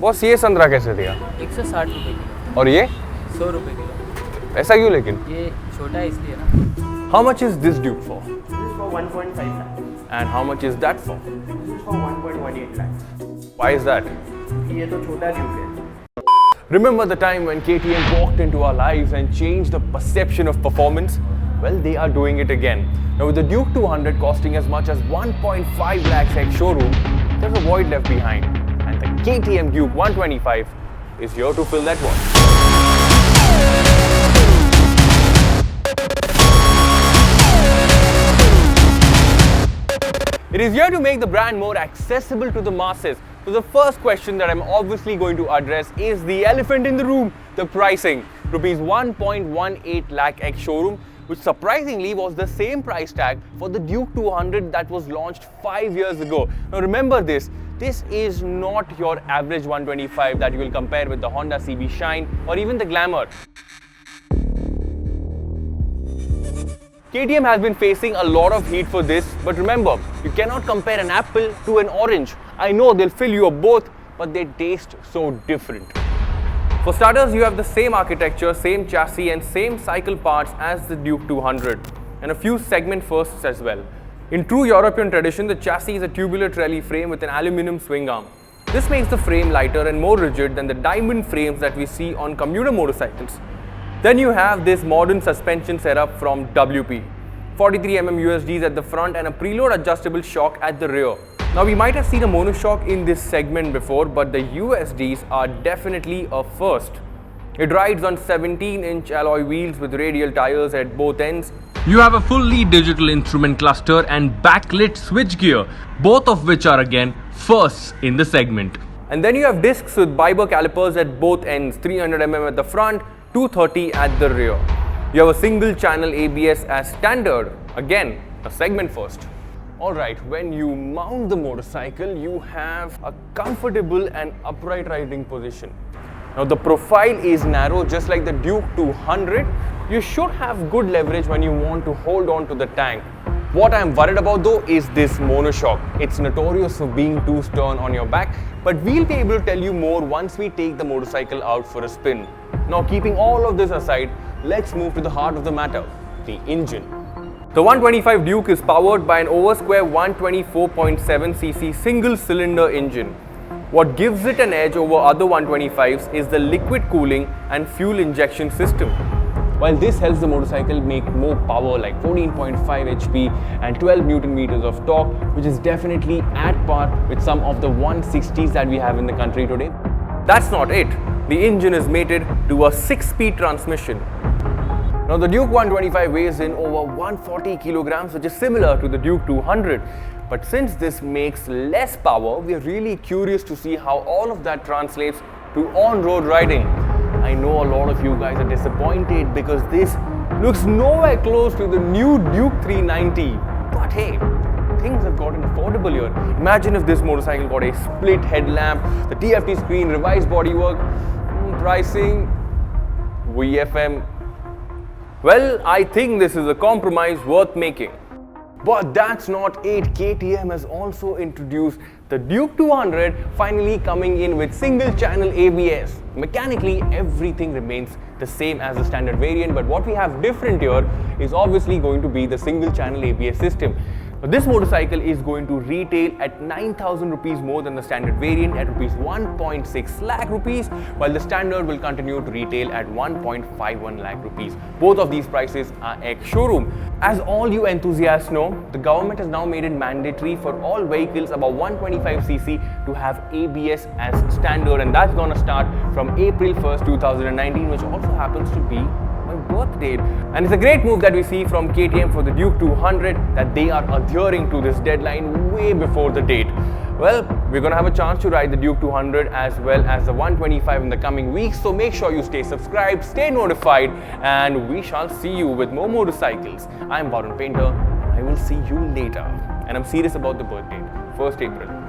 Boss ये संतरा कैसे दिया? 160 रुपये किलो। और ये 100 रुपये किलो। ऐसा क्यों लेकिन? ये छोटा है इसलिए ना। How much is this Duke for? This is for 1.5 lakhs. And how much is that for? This is for 1.18 lakhs. Why is that? ये तो छोटा ड्यूक है। Remember the time when KTM walked into our lives and changed the perception of performance? Well, they are doing it again. Now with the Duke 200 costing as much as 1.5 lakhs ex showroom, there's a void left behind. And the KTM Duke 125 is here to fill that void. It is here to make the brand more accessible to the masses. So the first question that I'm obviously going to address is the elephant in the room, the pricing. Rupees 1.18 lakh ex showroom, which surprisingly was the same price tag for the Duke 200 that was launched 5 years ago. Now remember this is not your average 125 that you will compare with the Honda CB Shine or even the Glamour. KTM has been facing a lot of heat for this, but remember, you cannot compare an apple to an orange. I know they'll fill you up both, but they taste so different. For starters, you have the same architecture, same chassis and same cycle parts as the Duke 200 and a few segment firsts as well. In true European tradition, the chassis is a tubular trellis frame with an aluminium swing arm. This makes the frame lighter and more rigid than the diamond frames that we see on commuter motorcycles. Then you have this modern suspension setup from WP. 43mm USDs at the front and a preload adjustable shock at the rear. Now we might have seen a monoshock in this segment before, but the USDs are definitely a first. It rides on 17-inch alloy wheels with radial tires at both ends. You have a fully digital instrument cluster and backlit switchgear, both of which are again firsts in the segment. And then you have discs with biber calipers at both ends, 300mm at the front, 230 at the rear. You have a single channel ABS as standard, again a segment first. Alright, when you mount the motorcycle, you have a comfortable and upright riding position. Now the profile is narrow just like the Duke 200. You should have good leverage when you want to hold on to the tank. What I'm worried about though is this monoshock. It's notorious for being too stern on your back, but we'll be able to tell you more once we take the motorcycle out for a spin. Now keeping all of this aside, let's move to the heart of the matter, the engine. The 125 Duke is powered by an over-square 124.7cc single-cylinder engine. What gives it an edge over other 125s is the liquid cooling and fuel injection system. While this helps the motorcycle make more power like 14.5 HP and 12 Newton meters of torque, which is definitely at par with some of the 160s that we have in the country today. That's not it. The engine is mated to a 6-speed transmission. Now the Duke 125 weighs in over 140 kilograms, which is similar to the Duke 200. But since this makes less power, we are really curious to see how all of that translates to on-road riding. I know a lot of you guys are disappointed because this looks nowhere close to the new Duke 390. But hey, things have gotten affordable here. Imagine if this motorcycle got a split headlamp, the TFT screen, revised bodywork, pricing, VFM. Well, I think this is a compromise worth making. But that's not it. KTM has also introduced the Duke 200, finally coming in with single channel ABS. Mechanically, everything remains the same as the standard variant, but what we have different here is obviously going to be the single channel ABS system. Now, this motorcycle is going to retail at 9,000 rupees more than the standard variant at rupees 1.6 lakh rupees, while the standard will continue to retail at 1.51 lakh rupees. Both of these prices are ex-showroom. As all you enthusiasts know, the government has now made it mandatory for all vehicles above 125cc to have ABS as standard, and that's going to start from April 1st, 2019, which also happens to be my birth date. And it's a great move that we see from KTM for the Duke 200 that they are adhering to this deadline way before the date. Well, we're going to have a chance to ride the Duke 200 as well as the 125 in the coming weeks, so make sure you stay subscribed, stay notified, and we shall see you with more motorcycles. I'm Varun Painter, and I will see you later. And I'm serious about the birth date, 1st April.